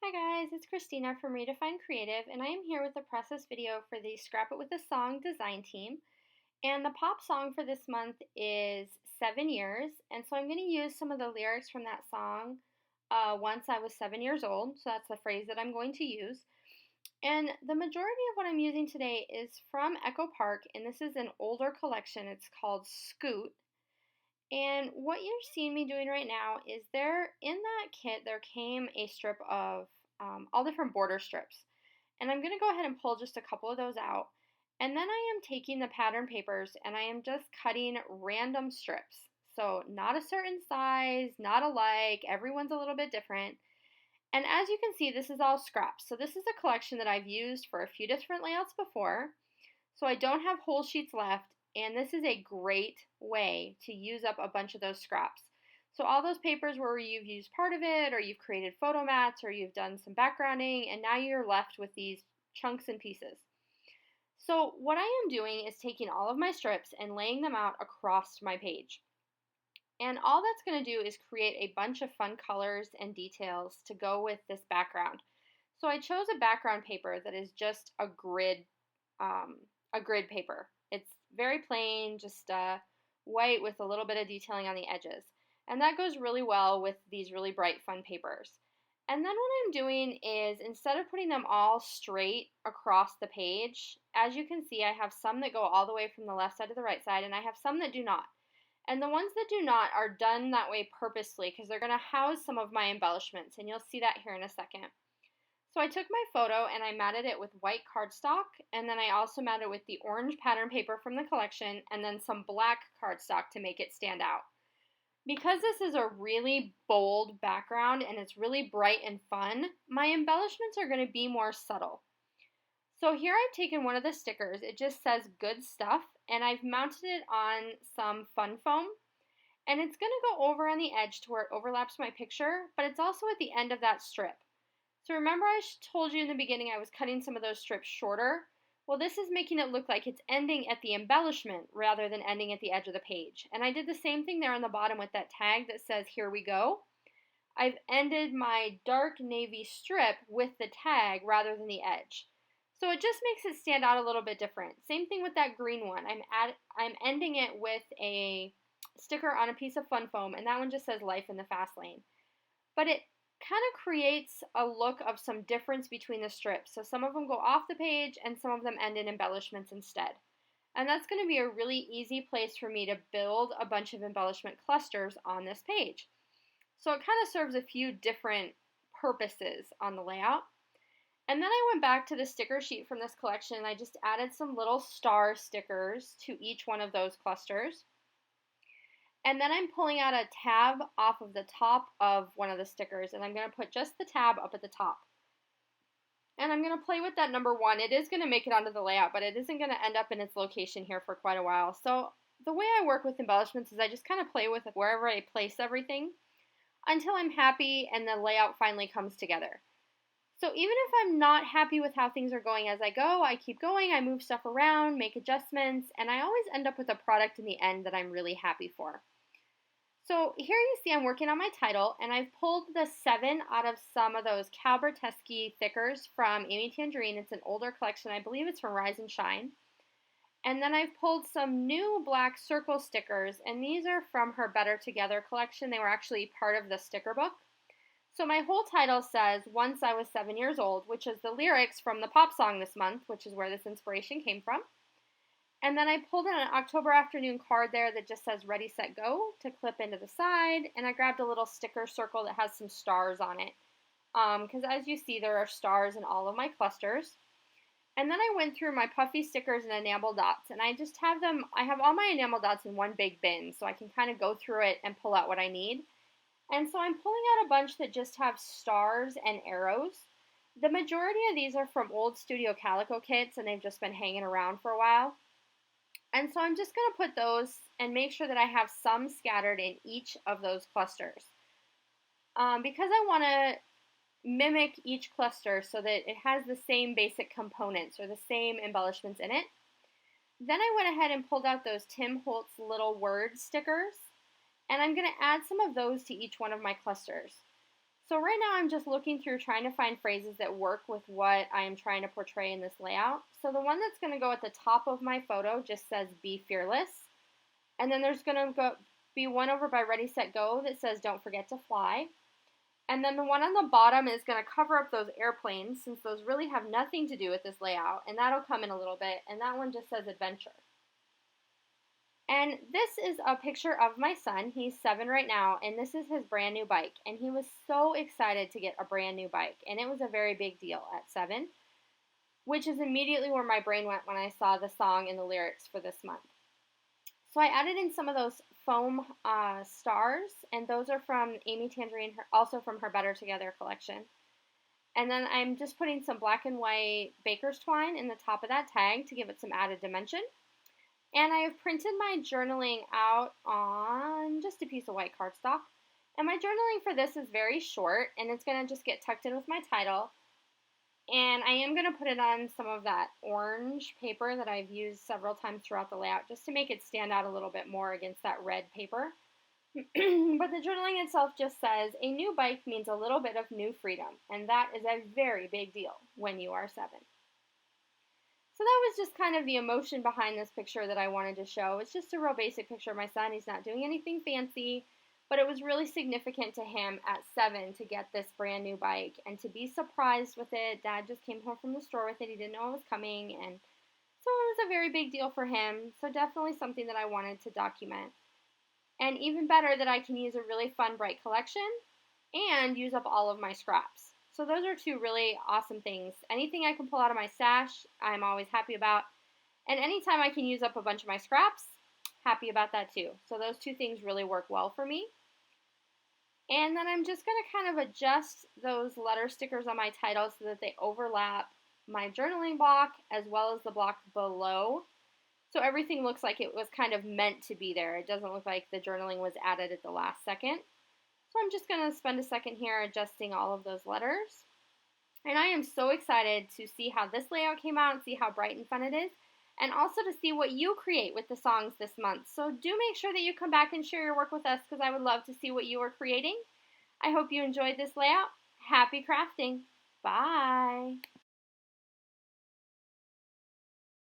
Hi guys, it's Christina from Redefine Creative, and I am here with a process video for the Scrap It with a Song design team. And the pop song for this month is 7 Years, and so I'm going to use some of the lyrics from that song, Once I Was 7 Years Old, so that's the phrase that I'm going to use. And the majority of what I'm using today is from Echo Park, and this is an older collection. It's called Scoot. And what you're seeing me doing right now is in that kit there came a strip of all different border strips. And I'm going to go ahead and pull just a couple of those out. And then I am taking the pattern papers and I am just cutting random strips. So not a certain size, not alike, everyone's a little bit different. And as you can see, this is all scraps. So this is a collection that I've used for a few different layouts before. So I don't have whole sheets left, and this is a great way to use up a bunch of those scraps. So all those papers where you've used part of it, or you've created photo mats, or you've done some backgrounding, and now you're left with these chunks and pieces. So what I am doing is taking all of my strips and laying them out across my page. And all that's going to do is create a bunch of fun colors and details to go with this background. So I chose a background paper that is just a grid paper. It's very plain, just white with a little bit of detailing on the edges. And that goes really well with these really bright, fun papers. And then what I'm doing is, instead of putting them all straight across the page, as you can see, I have some that go all the way from the left side to the right side, and I have some that do not. And the ones that do not are done that way purposely because they're going to house some of my embellishments, and you'll see that here in a second. So I took my photo and I matted it with white cardstock, and then I also matted with the orange pattern paper from the collection and then some black cardstock to make it stand out. Because this is a really bold background and it's really bright and fun, my embellishments are going to be more subtle. So here I've taken one of the stickers, it just says good stuff, and I've mounted it on some fun foam. And it's going to go over on the edge to where it overlaps my picture, but it's also at the end of that strip. So remember I told you in the beginning I was cutting some of those strips shorter? Well, this is making it look like it's ending at the embellishment rather than ending at the edge of the page. And I did the same thing there on the bottom with that tag that says, "Here we go." I've ended my dark navy strip with the tag rather than the edge. So it just makes it stand out a little bit different. Same thing with that green one. I'm ending it with a sticker on a piece of fun foam, and that one just says "Life in the Fast Lane." But it kind of creates a look of some difference between the strips. So some of them go off the page and some of them end in embellishments instead. And that's going to be a really easy place for me to build a bunch of embellishment clusters on this page. So it kind of serves a few different purposes on the layout. And then I went back to the sticker sheet from this collection and I just added some little star stickers to each one of those clusters. And then I'm pulling out a tab off of the top of one of the stickers, and I'm going to put just the tab up at the top. And I'm going to play with that number 1. It is going to make it onto the layout, but it isn't going to end up in its location here for quite a while. So the way I work with embellishments is I just kind of play with wherever I place everything until I'm happy and the layout finally comes together. So even if I'm not happy with how things are going as I go, I keep going, I move stuff around, make adjustments, and I always end up with a product in the end that I'm really happy for. So here you see I'm working on my title, and I've pulled the 7 out of some of those Calberteschi thickers from Amy Tangerine. It's an older collection. I believe it's from Rise and Shine. And then I've pulled some new black circle stickers, and these are from her Better Together collection. They were actually part of the sticker book. So my whole title says, "Once I Was 7 Years Old," which is the lyrics from the pop song this month, which is where this inspiration came from. And then I pulled in an October afternoon card there that just says "Ready, Set, Go" to clip into the side. And I grabbed a little sticker circle that has some stars on it. Because as you see, there are stars in all of my clusters. And then I went through my puffy stickers and enamel dots. And I just have I have all my enamel dots in one big bin. So I can kind of go through it and pull out what I need. And so I'm pulling out a bunch that just have stars and arrows. The majority of these are from old Studio Calico kits, and they've just been hanging around for a while. And so I'm just going to put those and make sure that I have some scattered in each of those clusters. Because I want to mimic each cluster so that it has the same basic components or the same embellishments in it. Then I went ahead and pulled out those Tim Holtz little word stickers, and I'm going to add some of those to each one of my clusters. So right now I'm just looking through trying to find phrases that work with what I am trying to portray in this layout. So the one that's going to go at the top of my photo just says be fearless. And then there's going to be one over by Ready, Set, Go that says don't forget to fly. And then the one on the bottom is going to cover up those airplanes since those really have nothing to do with this layout. And that'll come in a little bit. And that one just says adventure. And this is a picture of my son. He's 7 right now, and this is his brand new bike. And he was so excited to get a brand new bike, and it was a very big deal at 7, which is immediately where my brain went when I saw the song and the lyrics for this month. So I added in some of those foam stars, and those are from Amy Tangerine, also from her Better Together collection. And then I'm just putting some black and white baker's twine in the top of that tag to give it some added dimension. And I have printed my journaling out on just a piece of white cardstock. And my journaling for this is very short, and it's going to just get tucked in with my title. And I am going to put it on some of that orange paper that I've used several times throughout the layout, just to make it stand out a little bit more against that red paper. But the journaling itself just says, a new bike means a little bit of new freedom, and that is a very big deal when you are 7. So that was just kind of the emotion behind this picture that I wanted to show. It's just a real basic picture of my son. He's not doing anything fancy, but it was really significant to him at 7 to get this brand new bike and to be surprised with it. Dad just came home from the store with it. He didn't know it was coming, and so it was a very big deal for him. So definitely something that I wanted to document. And even better that I can use a really fun, bright collection and use up all of my scraps. So those are 2 really awesome things. Anything I can pull out of my stash, I'm always happy about. And anytime I can use up a bunch of my scraps, happy about that too. So those 2 things really work well for me. And then I'm just going to kind of adjust those letter stickers on my title so that they overlap my journaling block as well as the block below. So everything looks like it was kind of meant to be there. It doesn't look like the journaling was added at the last second. So I'm just going to spend a second here adjusting all of those letters. And I am so excited to see how this layout came out and see how bright and fun it is. And also to see what you create with the songs this month. So do make sure that you come back and share your work with us because I would love to see what you are creating. I hope you enjoyed this layout. Happy crafting. Bye.